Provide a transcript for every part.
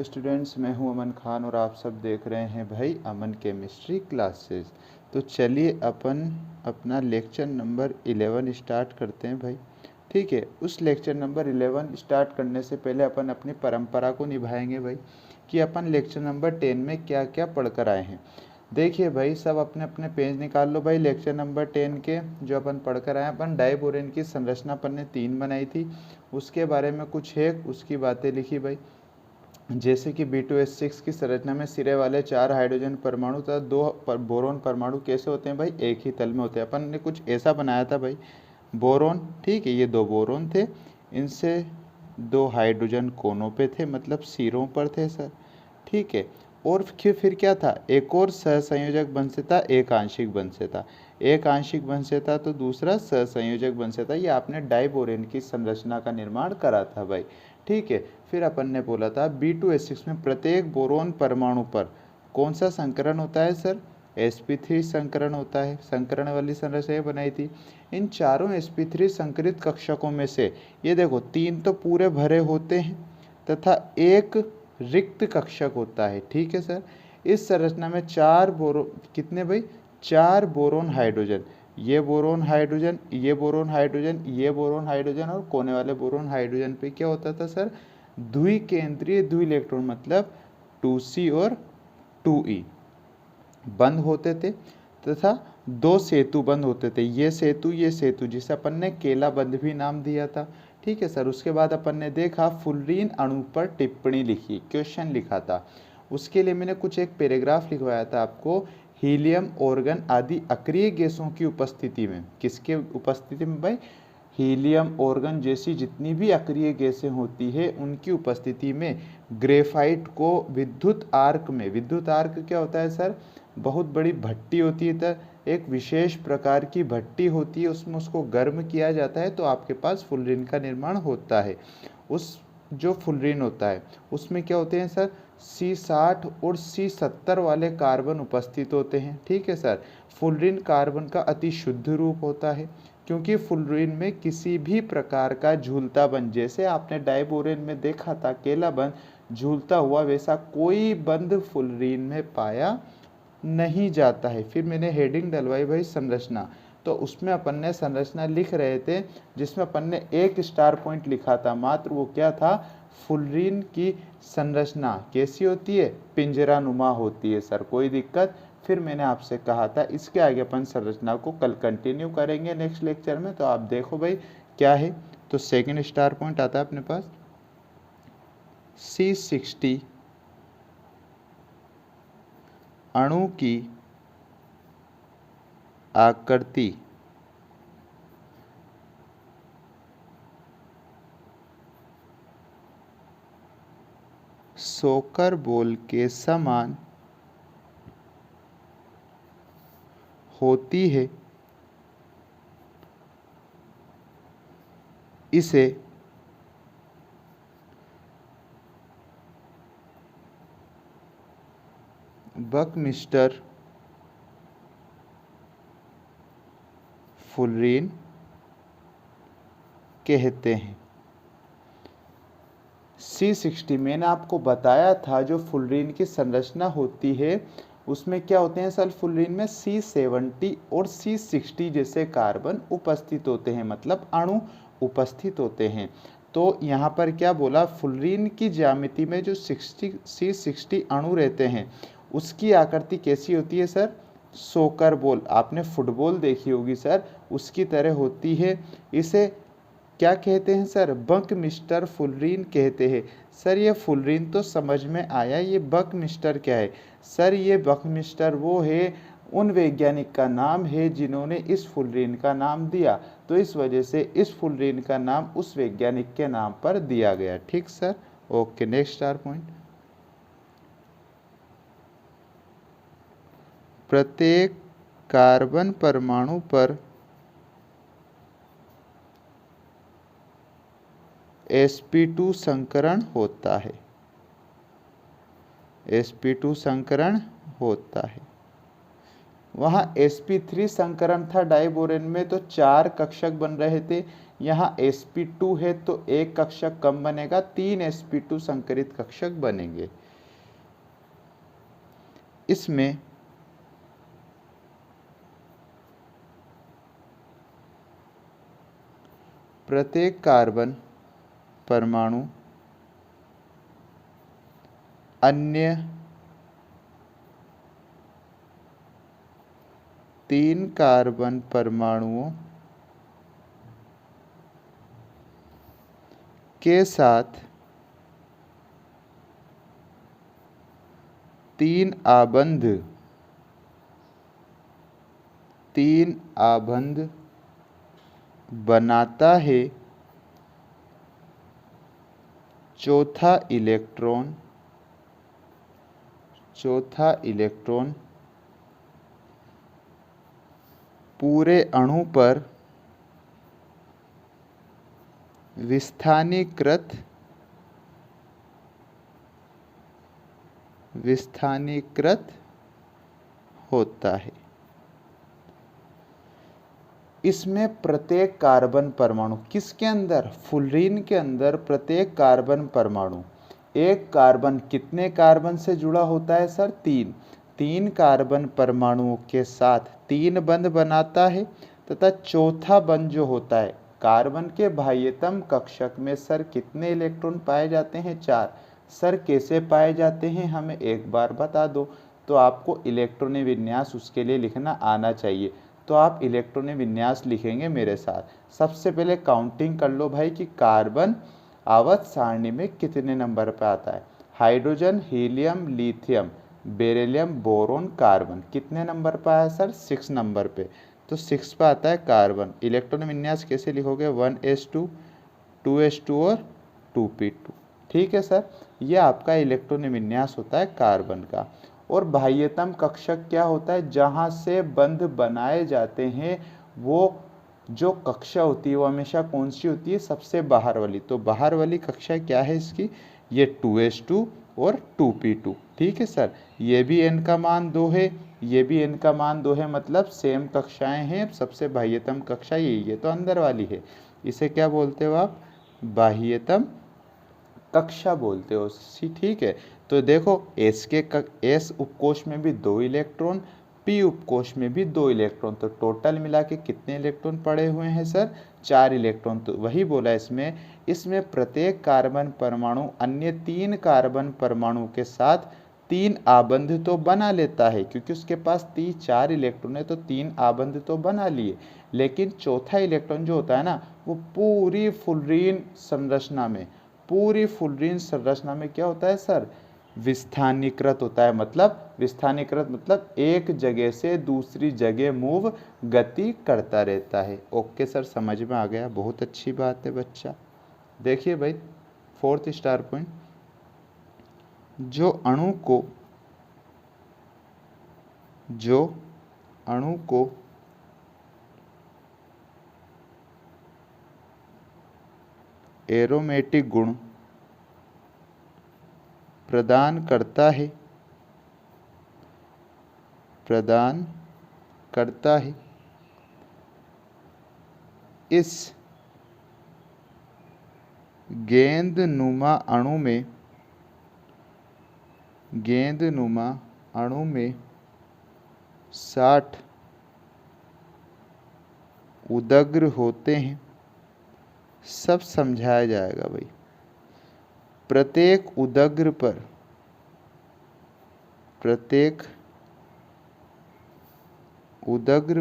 Students, मैं हूं अमन खान और आप सब देख रहे हैं भाई अमन केमिस्ट्री क्लासेस। तो चलिए अपन अपना लेक्चर नंबर 11 स्टार्ट करते हैं भाई। ठीक है, उस लेक्चर नंबर 11 स्टार्ट करने से पहले अपन अपनी परंपरा को निभाएंगे भाई कि अपन लेक्चर नंबर 10 में क्या क्या पढ़कर आए हैं। देखिए भाई, सब अपने अपने पेज निकाल लो भाई। लेक्चर नंबर 10 के जो अपन पढ़कर आए, अपन डाइबोरेन की संरचना अपन ने 3 बनाई थी, उसके बारे में कुछ है उसकी बातें लिखी भाई। जैसे कि B2H6 की संरचना में सिरे वाले 4 हाइड्रोजन परमाणु तथा 2 बोरोन परमाणु कैसे होते हैं भाई, एक ही तल में होते हैं। अपन ने कुछ ऐसा बनाया था भाई, बोरोन, ठीक है, ये 2 बोरोन थे, इनसे 2 हाइड्रोजन कोनों पे थे, मतलब सिरों पर थे सर। ठीक है, और फिर क्या था, एक और सहसंयोजक बंध से था, एक आंशिक बंध से था। एक आंशिक बंध से था तो दूसरा सहसंयोजक बंध से था। ये आपने डाइबोरेन की संरचना का निर्माण करा था भाई। ठीक है, फिर अपन ने बोला था B2H6 में प्रत्येक बोरोन परमाणु पर कौन सा संकरण होता है सर, sp3 संकरण होता है। संकरण वाली संरचना बनाई थी। इन चारों sp3 संकरित कक्षकों में से ये देखो 3 तो पूरे भरे होते हैं तथा एक रिक्त कक्षक होता है। ठीक है सर, इस संरचना में 4 कितने भाई, 4 बोरोन हाइड्रोजन, ये बोरोन हाइड्रोजन, ये बोरोन हाइड्रोजन, ये बोरोन हाइड्रोजन और कोने वाले बोरोन हाइड्रोजन पे क्या होता था सर, द्विकेंद्रीय द्विइलेक्ट्रॉन, मतलब 2C और 2E बंद होते थे तथा 2 सेतु बंद होते थे, ये सेतु, जिसे अपन ने केला बंद भी नाम दिया था। ठीक है सर, उसके बाद अपन ने देखा फुलरीन अणु पर टिप्पणी लिखी, क्वेश्चन लिखा था। उसके लिए मैंने कुछ एक पैराग्राफ लिखवाया था आपको। हीलियम, ऑर्गन आदि अक्रिय गैसों की उपस्थिति में, किसके उपस्थिति में भाई, हीलियम, ऑर्गन जैसी जितनी भी अक्रिय गैसें होती है उनकी उपस्थिति में ग्रेफाइट को विद्युत आर्क में, विद्युत आर्क क्या होता है सर, बहुत बड़ी भट्टी होती है, तो एक विशेष प्रकार की भट्टी होती है, उसमें उसको गर्म किया जाता है तो आपके पास फुलरीन का निर्माण होता है। उस जो फुलरीन होता है उसमें क्या होते हैं सर, C60 और C70 वाले कार्बन उपस्थित होते हैं। ठीक है सर, फुलरीन कार्बन का अति शुद्ध रूप होता है क्योंकि फुलरीन में किसी भी प्रकार का झूलता बंध, जैसे आपने डाइबोरेन में देखा था केला बंध झूलता हुआ, वैसा कोई बंध फुलरीन में पाया नहीं जाता है। फिर मैंने हेडिंग डलवाई भाई संरचना, तो उसमें अपन ने संरचना लिख रहे थे जिसमें अपन ने एक स्टार पॉइंट लिखा था मात्र, वो क्या था, फुलरीन की संरचना कैसी होती है, पिंजरानुमा होती है सर, कोई दिक्कत। फिर मैंने आपसे कहा था इसके आगे अपन संरचना को कल कंटिन्यू करेंगे नेक्स्ट लेक्चर में, तो आप देखो भाई क्या है। तो सेकंड स्टार पॉइंट आता है अपने पास C60 अणु की आकृति सोकर बॉल के समान होती है, इसे बकमिस्टर फुलरीन कहते हैं। C60 मैंने आपको बताया था जो फुलरीन की संरचना होती है उसमें क्या होते हैं सर, फुलरीन में C70 और C60 जैसे कार्बन उपस्थित होते हैं, मतलब अणु उपस्थित होते हैं। तो यहाँ पर क्या बोला, फुलरीन की ज्यामिति में जो C60 अणु रहते हैं उसकी आकृति कैसी होती है सर, सोकर बॉल, आपने फुटबॉल देखी होगी सर, उसकी तरह होती है। इसे क्या कहते हैं सर, बकमिस्टर फुलरीन कहते हैं। सर ये फुलरीन तो समझ में आया, ये बकमिस्टर क्या है सर, ये बकमिस्टर वो है, उन वैज्ञानिक का नाम है जिन्होंने इस फुलरीन का नाम दिया, तो इस वजह से इस फुलरीन का नाम उस वैज्ञानिक के नाम पर दिया गया। ठीक sir, okay, next star point, प्रत्येक कार्बन परमाणु पर sp2 संकरण होता है, sp2 संकरण होता है। वहाँ sp3 संकरण था डाइबोरेन में, तो 4 कक्षक बन रहे थे, यहाँ sp2 है तो एक कक्षक कम बनेगा, 3 sp2 संकरित कक्षक बनेंगे। इसमें प्रत्येक कार्बन परमाणु अन्य 3 कार्बन परमाणुओं के साथ 3 आबंध बनाता है। चौथा इलेक्ट्रॉन पूरे अणु पर विस्थानीकृत होता है। इसमें प्रत्येक कार्बन परमाणु किसके अंदर, फुलरीन के अंदर प्रत्येक कार्बन परमाणु एक कार्बन कितने कार्बन से जुड़ा होता है सर, 3 कार्बन परमाणुओं के साथ 3 बंध बनाता है तथा चौथा बंध जो होता है कार्बन के बाह्यतम कक्षक में सर कितने इलेक्ट्रॉन पाए जाते हैं, 4। सर कैसे पाए जाते हैं हमें एक बार बता दो, तो आपको इलेक्ट्रॉन विन्यास उसके लिए लिखना आना चाहिए। तो आप इलेक्ट्रॉन विन्यास लिखेंगे मेरे साथ। सबसे पहले काउंटिंग कर लो भाई कि कार्बन आवर्त सारणी में कितने नंबर पे आता है। Hydrogen, helium, lithium, beryllium, boron, carbon कितने नंबर पे आया सर, 6 नंबर पे। तो 6 पे आता है कार्बन। इलेक्ट्रॉन विन्यास कैसे लिखोगे, 1s2 2s2 और 2p2। ठीक है सर, ये आपका इलेक्ट्रॉन विन्यास होता है कार्बन का। और बाह्यतम कक्षक क्या होता है, जहाँ से बंध बनाए जाते हैं वो जो कक्षा होती है वो हमेशा कौन सी होती है, सबसे बाहर वाली। तो बाहर वाली कक्षा क्या है इसकी, ये 2s2 और 2p2। ठीक है सर, ये भी n का मान 2 है, ये भी n का मान 2 है, मतलब सेम कक्षाएं हैं। सबसे बाह्यतम कक्षा यही है, तो अंदर वाली है। इसे क्या बोलते हो आप, बाह्यतम कक्षा बोलते हो। ठीक है, तो देखो एस उपकोष में भी 2 इलेक्ट्रॉन, पी उपकोष में भी 2 इलेक्ट्रॉन, तो टोटल मिला के कितने इलेक्ट्रॉन पड़े हुए हैं सर, 4 इलेक्ट्रॉन। तो वही बोला इसमें प्रत्येक कार्बन परमाणु अन्य 3 कार्बन परमाणु के साथ 3 आबंध तो बना लेता है, क्योंकि उसके पास 4 इलेक्ट्रॉन है तो 3 आबंध तो बना लिए, लेकिन चौथा इलेक्ट्रॉन जो होता है ना वो पूरी फुलरीन संरचना में क्या होता है सर, विस्थानीकृत होता है। मतलब विस्थानीकृत मतलब एक जगह से दूसरी जगह मूव गति करता रहता है। ओके सर, समझ में आ गया, बहुत अच्छी बात है बच्चा। देखिए भाई 4th स्टार पॉइंट, जो अणु को एरोमेटिक गुण प्रदान करता है इस गेंदनुमा अणु में 60 उदग्र होते हैं। सब समझाया जाएगा भाई। प्रत्येक उदग्र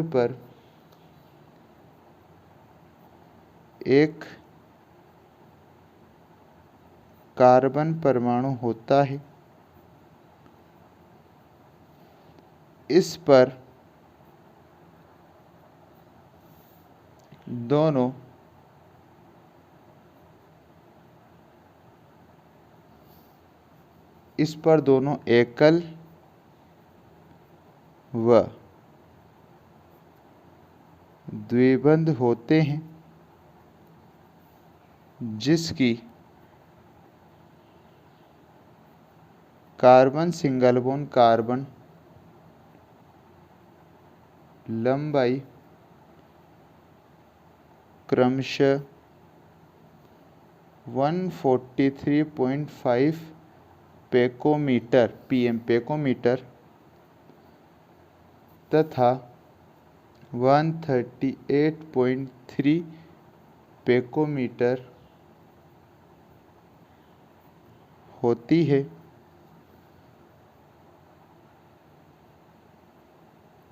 पर एक कार्बन परमाणु होता है। इस पर दोनों एकल व द्विबंध होते हैं, जिसकी कार्बन सिंगल बॉन्ड कार्बन लंबाई क्रमशः 143.5 पेकोमीटर पीएम पेकोमीटर तथा 138.3 पेकोमीटर होती है।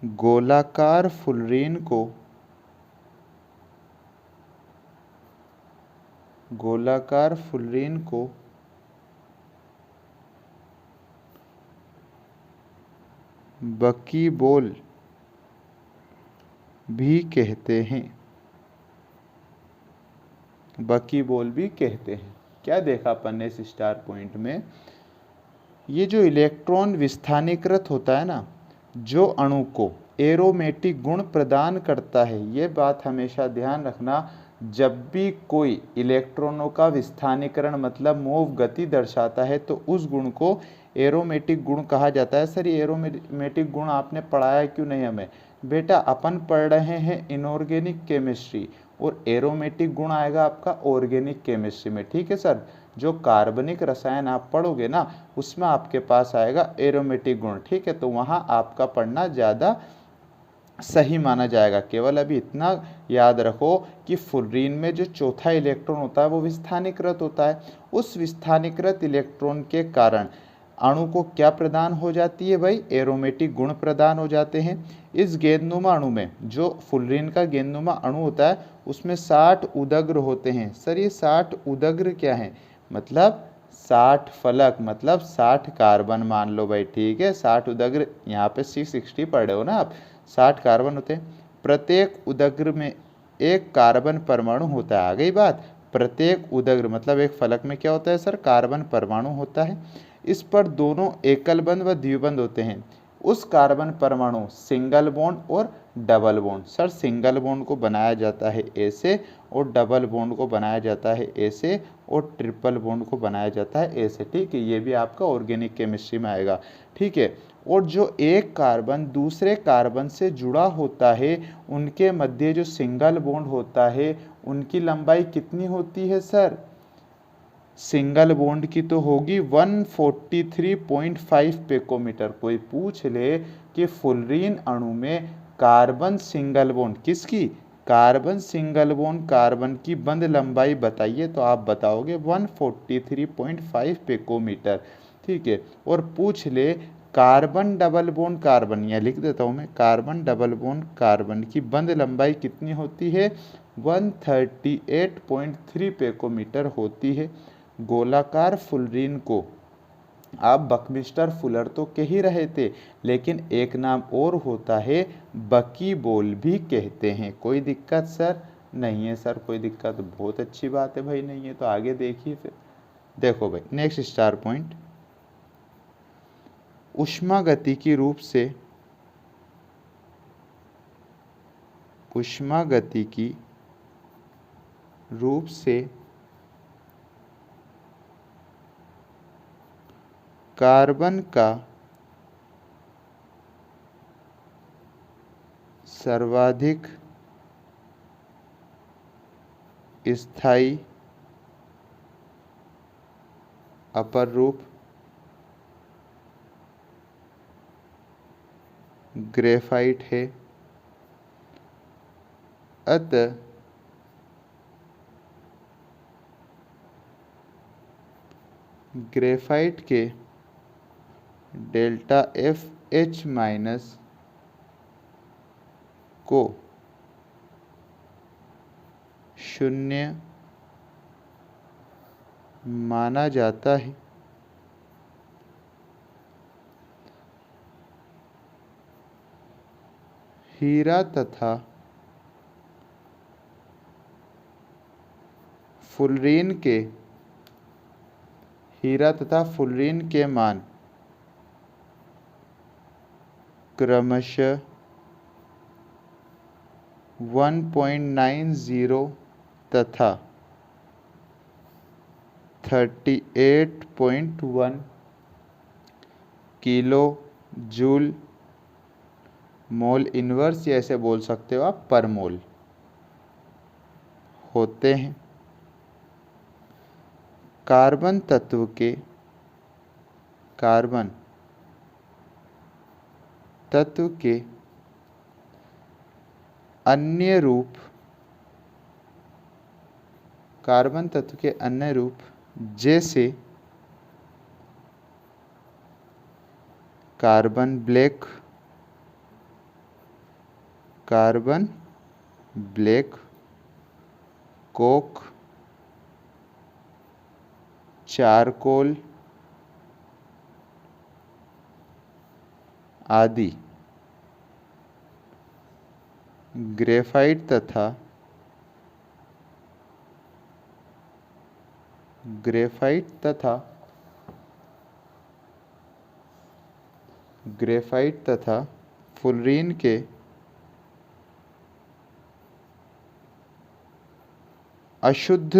गोलाकार फुलरीन को बकीबोल भी कहते हैं। बकीबोल भी कहते हैं। क्या देखा अपन ने इस स्टार पॉइंट में? ये जो इलेक्ट्रॉन विस्थानीकृत होता है ना, जो अणु को एरोमेटिक गुण प्रदान करता है, ये बात हमेशा ध्यान रखना। जब भी कोई इलेक्ट्रॉनों का विस्थानीकरण मतलब मूव गति दर्शाता है तो उस गुण को एरोमेटिक गुण कहा जाता है। सर, ये एरोमेटिक गुण आपने पढ़ाया क्यों नहीं हमें? बेटा, अपन पढ़ रहे हैं इनऑर्गेनिक केमिस्ट्री और एरोमेटिक गुण आएगा आपका ऑर्गेनिक केमिस्ट्री में। ठीक है सर, जो कार्बनिक रसायन आप पढ़ोगे ना, उसमें आपके पास आएगा एरोमेटिक गुण। ठीक है, तो वहाँ आपका पढ़ना ज़्यादा सही माना जाएगा। केवल अभी इतना याद रखो कि फुलरीन में जो चौथा इलेक्ट्रॉन होता है वो विस्थानीकृत होता है। उस विस्थानीकृत इलेक्ट्रॉन के कारण अणु को क्या प्रदान हो जाती है भाई? एरोमेटिक गुण प्रदान हो जाते हैं। इस गेंदनुमा अणु में, जो फुलरीन का गेंदनुमा अणु होता है, उसमें 60 उदग्र होते हैं। सर, ये 60 उदग्र क्या है? मतलब 60 फलक, मतलब 60 कार्बन मान लो भाई। ठीक है, 60 उदग्र, यहाँ पे 660 पढ़ रहे हो ना आप। 60 कार्बन होते हैं। प्रत्येक उदग्र में एक कार्बन परमाणु होता है। आ गई बात? प्रत्येक उदग्र मतलब एक फलक में क्या होता है सर? कार्बन परमाणु होता है। इस पर दोनों एकल बंध व द्विबंध होते हैं। उस कार्बन परमाणु सिंगल बॉन्ड और double bond, sir single bond को बनाया जाता है ऐसे और डबल बॉन्ड को बनाया जाता है ऐसे और ट्रिपल बॉन्ड को बनाया जाता है ऐसे। ठीक है, ये भी आपका ऑर्गेनिक केमिस्ट्री में आएगा। ठीक है, और जो एक कार्बन दूसरे कार्बन से जुड़ा होता है, उनके मध्य जो सिंगल बॉन्ड होता है, उनकी लंबाई कितनी होती है सर? सिंगल बॉन्ड की तो होगी 143.5 पेकोमीटर। कोई पूछ ले कि फुलरीन अणु में कार्बन सिंगल बॉन्ड, किसकी? कार्बन सिंगल बॉन्ड कार्बन की बंध लंबाई बताइए, तो आप बताओगे 143.5 पेकोमीटर। ठीक है, और पूछ ले कार्बन डबल बॉन्ड कार्बन, यहाँ लिख देता हूँ मैं, कार्बन डबल बॉन्ड कार्बन की बंध लंबाई कितनी होती है? 138.3 पेकोमीटर होती है। गोलाकार फुलरीन को आप बकमिस्टर फुलर तो कह ही रहे थे, लेकिन एक नाम और होता है, बकीबोल भी कहते हैं। कोई दिक्कत सर? नहीं है सर, कोई दिक्कत? बहुत अच्छी बात है भाई, नहीं है तो आगे देखिए फिर। देखो भाई, नेक्स्ट स्टार पॉइंट, ऊष्मागतिकी रूप से कार्बन का सर्वाधिक स्थायी अपर रूप ग्रेफाइट है। अतः ग्रेफाइट के डेल्टा FH माइनस को 0 माना जाता है। हीरा तथा फुलरीन के मान क्रमशः 1.90 तथा 38.1 किलो जूल मोल इनवर्स, या ऐसे बोल सकते हो आप पर मोल, होते हैं। कार्बन तत्व के अन्य रूप जैसे कार्बन ब्लैक, कोक, चारकोल आदि ग्रेफाइट तथा फुलरीन के अशुद्ध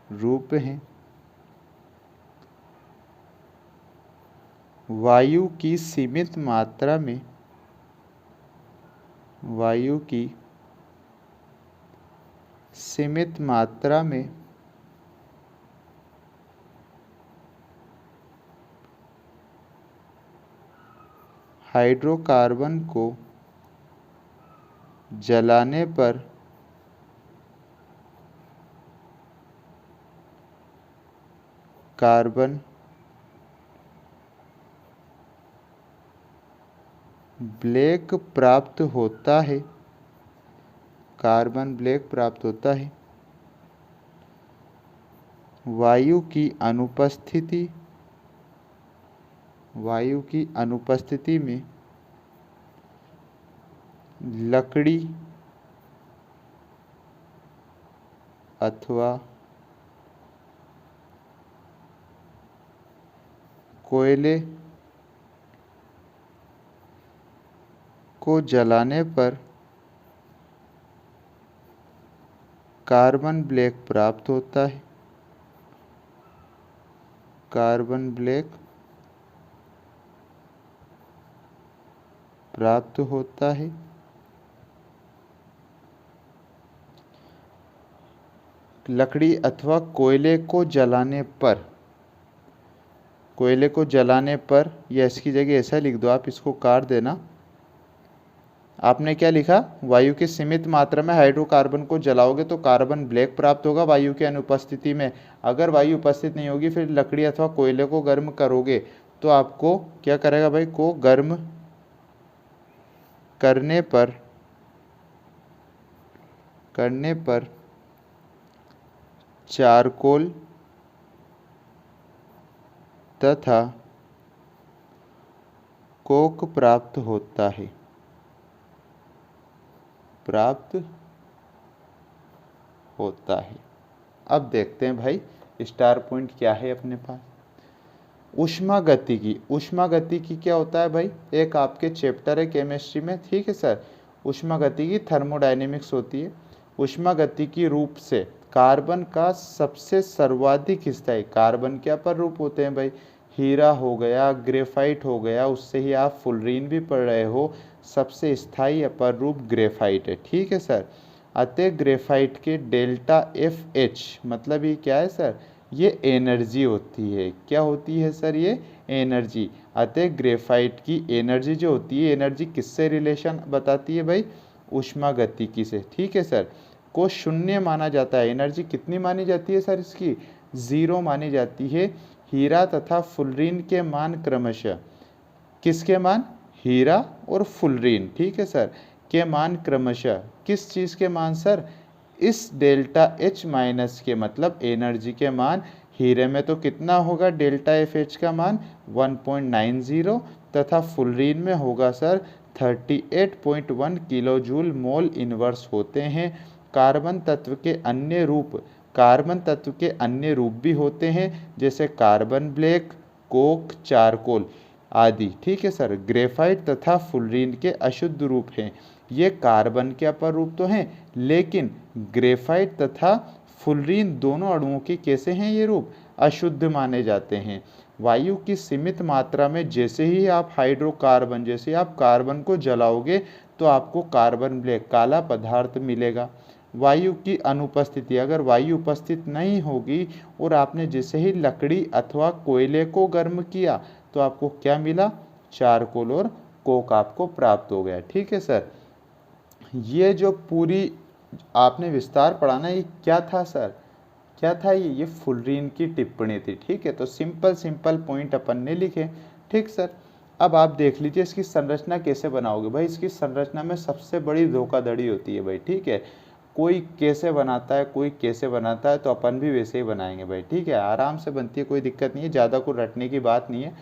रूप हैं। वायु की सीमित मात्रा में हाइड्रोकार्बन को जलाने पर कार्बन ब्लैक प्राप्त होता है। वायु की अनुपस्थिति में लकड़ी अथवा कोयले को जलाने पर कार्बन ब्लैक प्राप्त होता है। लकड़ी अथवा कोयले को जलाने पर या इसकी जगह ऐसा लिख दो, आप इसको काट देना। आपने क्या लिखा? वायु की सीमित मात्रा में हाइड्रोकार्बन को जलाओगे तो कार्बन ब्लैक प्राप्त होगा वायु की अनुपस्थिति में। अगर वायु उपस्थित नहीं होगी फिर लकड़ी अथवा कोयले को गर्म करोगे तो आपको क्या करेगा भाई? को गर्म करने पर चारकोल तथा कोक प्राप्त होता है। अब देखते हैं भाई स्टार पॉइंट क्या है अपने पास। ऊष्मागतिकी क्या होता है भाई? एक आपके चैप्टर है केमिस्ट्री में, ठीक है सर। ऊष्मागतिकी थर्मोडायनेमिक्स होती है। ऊष्मागतिकी रूप से कार्बन का सबसे सर्वाधिक हिस्सा है। कार्बन क्या पर रूप होते हैं भाई? हीरा हो गया, ग्रेफाइट हो गया, उससे ही आप फुलरीन भी पढ़ रहे हो। सबसे स्थायी अपर रूप ग्रेफाइट है, ठीक है सर। अतः ग्रेफाइट के डेल्टा FH मतलब ये क्या है सर? ये एनर्जी होती है। क्या होती है सर? ये एनर्जी। अतः ग्रेफाइट की एनर्जी जो होती है, एनर्जी किससे रिलेशन बताती है भाई? ऊष्मागतिकी से, ठीक है सर। को शून्य माना जाता है। एनर्जी कितनी मानी जाती है सर? इसकी 0 मानी जाती है। हीरा तथा फुलरीन के मान क्रमशः, किसके मान? हीरा और फुलरीन, ठीक है सर, के मान क्रमशः किस चीज़ के मान सर? इस डेल्टा H माइनस के, मतलब एनर्जी के मान। हीरे में तो कितना होगा डेल्टा FH का मान? 1.90 तथा फुलरीन में होगा सर 38.1 किलोजूल मोल इनवर्स होते हैं। कार्बन तत्व के अन्य रूप भी होते हैं जैसे कार्बन ब्लैक, कोक, चारकोल आदि, ठीक है सर। ग्रेफाइट तथा फुलरीन के अशुद्ध रूप हैं। ये कार्बन के अपर रूप तो हैं, लेकिन ग्रेफाइट तथा फुलरीन दोनों अणुओं के कैसे हैं ये रूप? अशुद्ध माने जाते हैं। वायु की सीमित मात्रा में जैसे ही आप कार्बन को जलाओगे तो आपको कार्बन ब्लैक काला पदार्थ मिलेगा। वायु की अनुपस्थिति, अगर वायु उपस्थित नहीं होगी और आपने जैसे ही लकड़ी अथवा कोयले को गर्म किया तो आपको क्या मिला, चारकोल और कोक आपको प्राप्त हो गया। ठीक है सर, ये जो पूरी आपने विस्तार पढ़ा ना, ये क्या था सर, क्या था ये फुलरीन की टिप्पणी थी। ठीक है, तो सिंपल सिंपल पॉइंट अपन ने लिखे। ठीक सर, अब आप देख लीजिए इसकी संरचना कैसे बनाओगे। भाई इसकी संरचना में सबसे बड़ी धोखाधड़ी होती है भाई। ठीक है, कोई कैसे बनाता है, कोई कैसे बनाता है, तो अपन भी वैसे ही बनाएंगे भाई। ठीक है, आराम से बनती है, कोई दिक्कत नहीं है, ज़्यादा को रटने की बात नहीं है,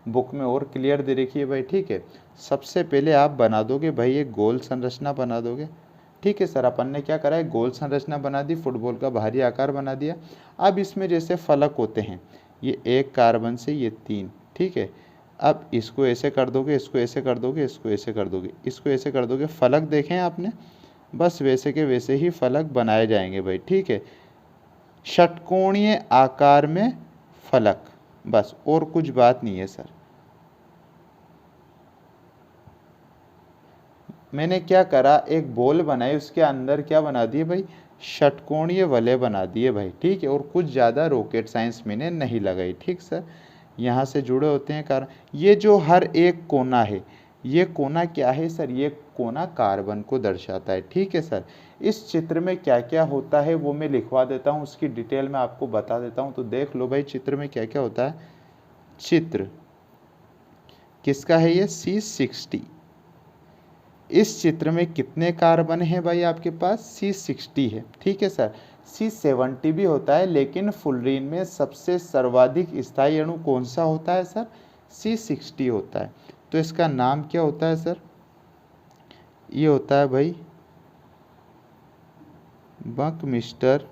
बुक में और क्लियर दे रखी है भाई। ठीक है, सबसे पहले आप बना दोगे भाई एक गोल संरचना बना दोगे। ठीक है सर, अपन ने क्या करा है, गोल संरचना बना दी, फुटबॉल का बाहरी आकार बना दिया। अब इसमें जैसे फलक होते हैं, ये एक कार्बन से ये 3, ठीक है, अब इसको ऐसे कर दोगे, इसको ऐसे कर दोगे, इसको ऐसे कर दोगे, इसको ऐसे कर दोगे, फलक देखें आपने, बस वैसे के वैसे ही फलक बनाए जाएंगे भाई। ठीक है, षटकोणीय आकार में फलक, बस और कुछ बात नहीं है सर। मैंने क्या करा, एक बॉल बनाई, उसके अंदर क्या बना दिए भाई, षटकोणीय वलय बना दिए भाई। ठीक है, और कुछ ज़्यादा रॉकेट साइंस मैंने नहीं लगाई। ठीक सर, यहाँ से जुड़े होते हैं कारण, ये जो हर एक कोना है, ये कोना क्या है सर, ये कोना कार्बन को दर्शाता है। ठीक है सर, इस चित्र में क्या क्या होता है वो मैं लिखवा देता हूँ, उसकी डिटेल में आपको बता देता हूँ, तो देख लो भाई चित्र में क्या क्या होता है। चित्र किसका है, ये C60। इस चित्र में कितने कार्बन है भाई आपके पास, C60 है। ठीक है सर, C70 भी होता है, लेकिन फुलरीन में सबसे सर्वाधिक स्थायी अणु कौन सा होता है सर, C60 होता है। तो इसका नाम क्या होता है सर, ये होता है भाई बकमिस्टर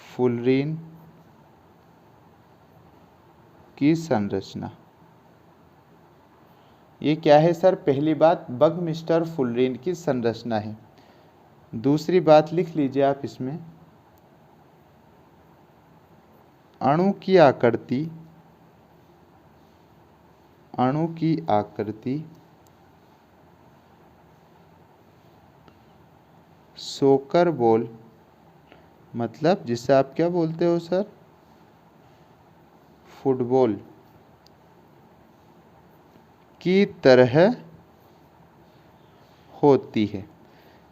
फुलरीन की संरचना। ये क्या है सर, पहली बात बकमिस्टर फुलरीन की संरचना है। दूसरी बात लिख लीजिए आप इसमें, अणु की आकृति, अणु की आकृति सोकर बॉल, मतलब जिसे आप क्या बोलते हो सर, फुटबॉल की तरह होती है।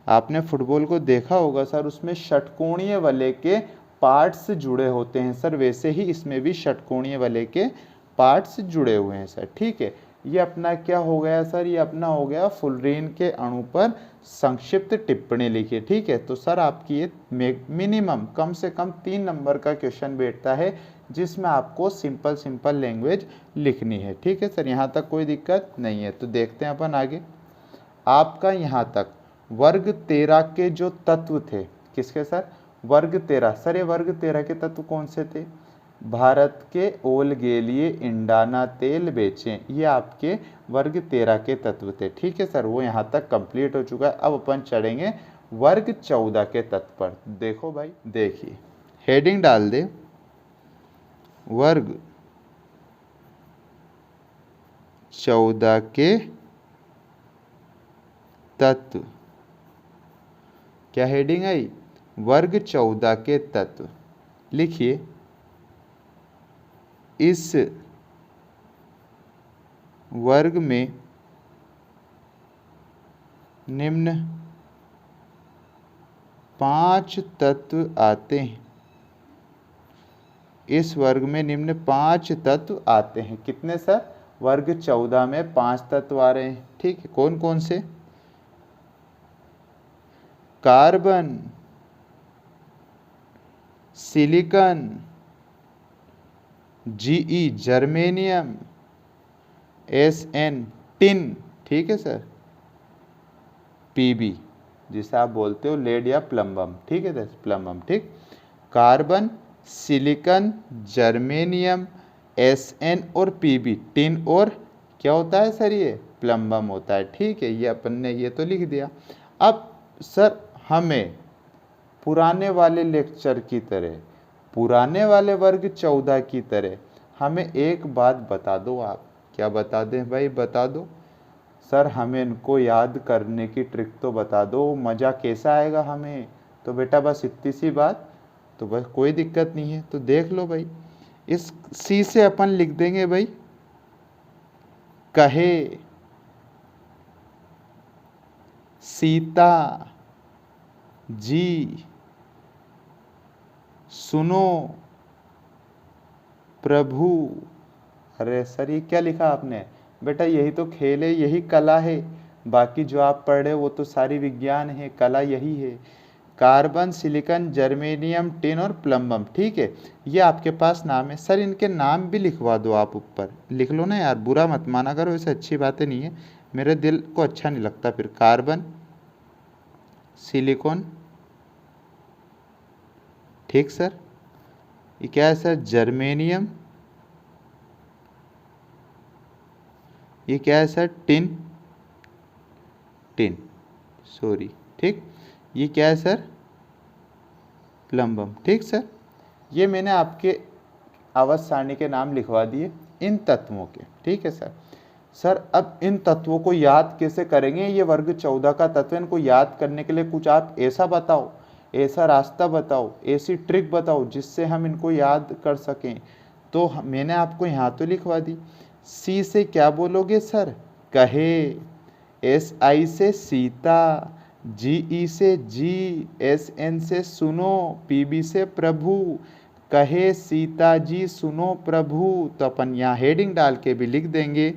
आपने फुटबॉल को देखा होगा सर, उसमें षटकोणीय वलय के पार्ट्स जुड़े होते हैं सर, वैसे ही इसमें भी षटकोणीय वलय के पार्ट्स जुड़े हुए हैं सर। ठीक है, ये अपना क्या हो गया सर, ये अपना हो गया फुलरीन के अणु पर संक्षिप्त टिप्पणी लिखिए। ठीक है, तो सर आपकी ये मिनिमम कम से कम 3 नंबर का क्वेश्चन बैठता है, जिसमें आपको सिंपल सिंपल लैंग्वेज लिखनी है। ठीक है सर, यहाँ तक कोई दिक्कत नहीं है, तो देखते हैं अपन आगे। आपका यहाँ तक वर्ग 13 के जो तत्व थे, किसके सर, वर्ग 13। सर ये वर्ग 13 के तत्व कौन से थे, भारत के ओल गेलिए इंडाना तेल बेचें, ये आपके वर्ग 13 के तत्व थे। ठीक है सर, वो यहाँ तक कंप्लीट हो चुका है। अब अपन चढ़ेंगे वर्ग 14 के तत्व पर। देखो भाई, देखिए हेडिंग डाल दे, वर्ग 14 के तत्व। क्या हेडिंग आई, वर्ग 14 के तत्व। लिखिए, इस वर्ग में निम्न 5 तत्व आते हैं। इस वर्ग में निम्न 5 तत्व आते हैं। कितने सर, वर्ग 14 में 5 तत्व आ रहे हैं। ठीक है, कौन कौन से, carbon, silicon, GE germanium, SN tin, ठीक है सर, पीबी जिसे आप बोलते हो लेड या प्लम्बम। ठीक है सर, प्लम्बम। ठीक, कार्बन, सिलिकॉन, जर्मेनियम, एसएन और पीबी, टिन और क्या होता है सर, ये प्लम्बम होता है। ठीक है, ये अपन ने ये तो लिख दिया। अब सर हमें पुराने वाले लेक्चर की तरह, पुराने वाले वर्ग 14 की तरह हमें एक बात बता दो आप। क्या बता दें भाई, बता दो, सर हमें इनको याद करने की ट्रिक तो बता दो, मज़ा कैसा आएगा हमें। तो बेटा बस इतनी सी बात, तो बस कोई दिक्कत नहीं है। तो देख लो भाई, इस सी से अपन लिख देंगे भाई कहे सीता जी सुनो प्रभु। अरे सर ये क्या लिखा आपने। बेटा यही तो खेल है, यही कला है। बाकी जो आप पढ़ रहे हो वो तो सारी विज्ञान है, कला यही है। कार्बन, सिलिकॉन, जर्मेनियम, टिन और प्लम्बम, ठीक है, ये आपके पास नाम है। सर इनके नाम भी लिखवा दो, आप ऊपर लिख लो ना यार, बुरा मत माना करो, वैसे अच्छी बातें नहीं है, मेरे दिल को अच्छा नहीं लगता फिर। कार्बन, सिलिकॉन, ठीक सर। ये क्या है सर, जर्मेनियम। ये क्या है सर, टिन, टिन सॉरी, ठीक। ये क्या है सर, प्लम्बम, ठीक सर। ये मैंने आपके आवर्त सारणी के नाम लिखवा दिए इन तत्वों के, ठीक है सर। सर अब इन तत्वों को याद कैसे करेंगे, ये वर्ग 14 का तत्व, इनको याद करने के लिए कुछ आप ऐसा बताओ, ऐसा रास्ता बताओ, ऐसी ट्रिक बताओ जिससे हम इनको याद कर सकें। तो मैंने आपको यहाँ तो लिखवा दी। सी से क्या बोलोगे सर, कहे। एस आई से सीता, जी ई से जी, एस एन से सुनो, पी बी से प्रभु। कहे सीता जी सुनो प्रभु। तो अपन यहाँ हेडिंग डाल के भी लिख देंगे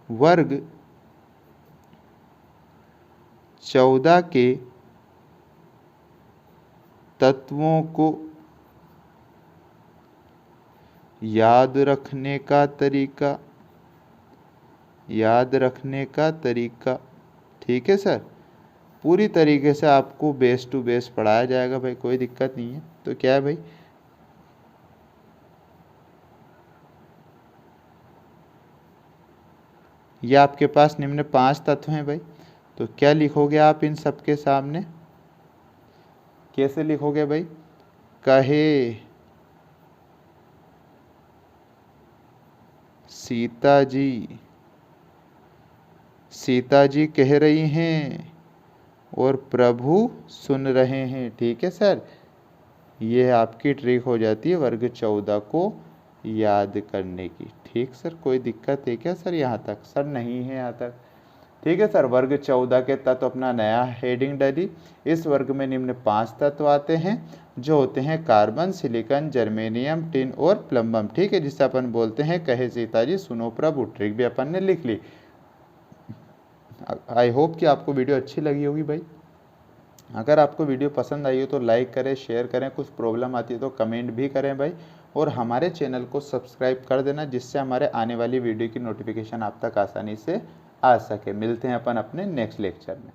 वर्ग 14 के तत्वों को याद रखने का तरीका, याद रखने का तरीका, ठीक है सर। पूरी तरीके से आपको बेस टू बेस पढ़ाया जाएगा भाई, कोई दिक्कत नहीं है। तो क्या है भाई, ये आपके पास निम्न 5 तत्व हैं भाई। तो क्या लिखोगे आप इन सबके सामने, कैसे लिखोगे भाई, कहे सीता जी, सीता जी कह रही हैं और प्रभु सुन रहे हैं, ठीक है सर। ये आपकी ट्रिक हो जाती है वर्ग 14 को याद करने की, ठीक सर। कोई दिक्कत है क्या सर यहाँ तक, सर नहीं है यहाँ तक, ठीक है सर। वर्ग 14 के तत्व अपना नया हेडिंग डाली। इस वर्ग में निम्न 5 तत्व आते हैं जो होते हैं कार्बन, सिलिकॉन, जर्मेनियम, टिन और प्लम्बम, ठीक है, जिसे अपन बोलते हैं कहे सीता जी सुनो प्रभु। ट्रिक भी अपन ने लिख ली। आई होप कि आपको वीडियो अच्छी लगी होगी भाई। अगर आपको वीडियो पसंद आई हो तो लाइक करें, शेयर करें, कुछ प्रॉब्लम आती है तो कमेंट भी करें भाई। और हमारे चैनल को सब्सक्राइब कर देना जिससे हमारे आने वाली वीडियो की नोटिफिकेशन आप तक आसानी से आ सके। मिलते हैं अपन अपने नेक्स्ट लेक्चर में।